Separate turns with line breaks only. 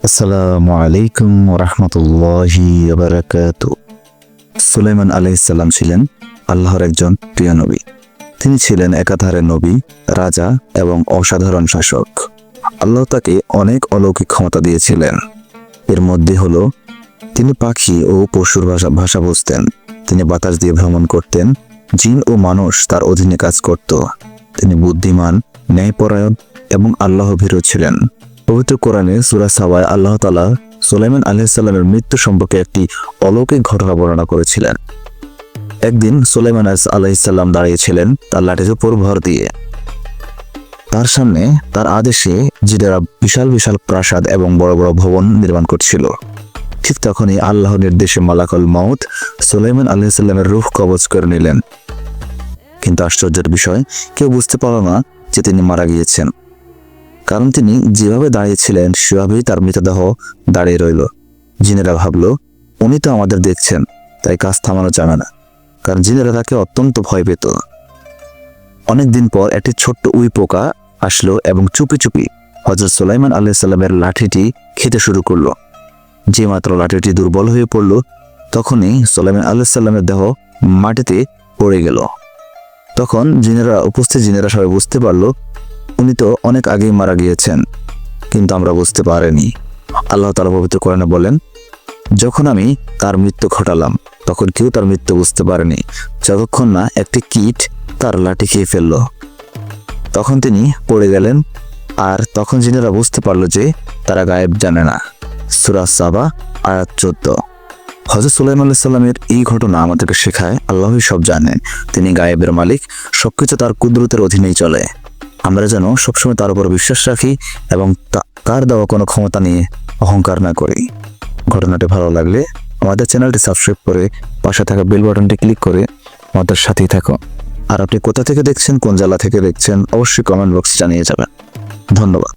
আসসালামু আলাইকুম রাহমাতুল্লাহি ওয়া বারাকাতুহু। সুলাইমান আলাইহিস সালাম ছিলেন আল্লাহর একজন প্রিয় নবী। তিনি ছিলেন একাধারে নবী, রাজা এবং অসাধারণ শাসক। আল্লাহ তাকে অনেক অলৌকিক ক্ষমতা দিয়েছিলেন। এর মধ্যে হলো তিনি পাখি ও পশুর ভাষা বুঝতেন। তিনি বাতাস দিয়ে ভ্রমণ করতেন। জিন ও মানুষ তার অধীনে কাজ করত। তিনি বুদ্ধিমান, ন্যায়পরায়ণ এবং আল্লাহ ভীরু ছিলেন। পবিত্র কোরআনে সূরা সাবায় আল্লাহ তাআলা সুলাইমান আলাইহিস সালামের মৃত্যু সম্পর্কে একটি অলৌকিক ঘটনা বর্ণনা করেছিলেন। একদিন সুলাইমান আলাইহিস সালাম দাঁড়িয়েছিলেন তার লাঠির উপর ভর দিয়ে। তার সামনে তার আদেশে জিনেরা বিশাল বিশাল প্রাসাদ এবং বড় বড় ভবন নির্মাণ করছিল। ঠিক তখনই আল্লাহর নির্দেশে মালাকুল মউত সুলাইমান আলাইহিস সালামের রূহ কবজ করে নিলেন। কিন্তু আশ্চর্যের বিষয়, কেউ বুঝতে পারল না যে তিনি মারা গিয়েছেন, কারণ তিনি যেভাবে দাঁড়িয়েছিলেন সেভাবেই তার মৃতদেহ দাঁড়িয়ে রইল। জিনেরা ভাবল, উনি তো আমাদের দেখছেন, তাই কাজ থামানো যাবে না, কারণ জিনেরা তাকে অত্যন্ত ভয় পেত। অনেকদিন পর একটি ছোট্ট উই পোকা আসলো এবং চুপি চুপি হযরত সুলাইমান আলাইহিস সালামের লাঠিটি খেতে শুরু করলো। যে মাত্র লাঠিটি দুর্বল হয়ে পড়ল, তখনই সুলাইমান আলাইহিস সালামের দেহ মাটিতে পড়ে গেল। তখন উপস্থিত জিনেরা সবাই বুঝতে পারলো উনি তো অনেক আগেই মারা গিয়েছেন, কিন্তু আমরা বুঝতে পারিনি। আল্লাহ তাআলা পবিত্র কোরআনে বলেন, যখন আমি তার মৃত্যু ঘটালাম তখন কেউ তার মৃত্যু বুঝতে পারেনি, যতক্ষণ না একটি কীট তার লাঠি খেয়ে ফেলল। তখন তিনি পড়ে গেলেন, আর তখন জিনেরা বুঝতে পারলো যে তারা গায়েব জানে না। সূরা সাবা আয়াত 14। হযরত সুলাইমান আলাইহিস সালামের এই ঘটনা আমাদেরকে শেখায় আল্লাহই সব জানেন। তিনি গায়েবের মালিক, সবকিছু তার কুদরতের অধীনেই চলে। আমরা যেন সবসময় তার উপর বিশ্বাস রাখি এবং তার দেওয়া কোনো ক্ষমতা নিয়ে অহংকার না করি। ঘটনাটি ভালো লাগলে আমাদের চ্যানেলটি সাবস্ক্রাইব করে পাশে থাকা বেল বাটনটি ক্লিক করে আমাদের সাথেই থাকুন। আর আপনি কোথা থেকে দেখছেন, কোন জেলা থেকে দেখছেন, অবশ্যই কমেন্ট বক্সে জানিয়ে যাবেন। ধন্যবাদ।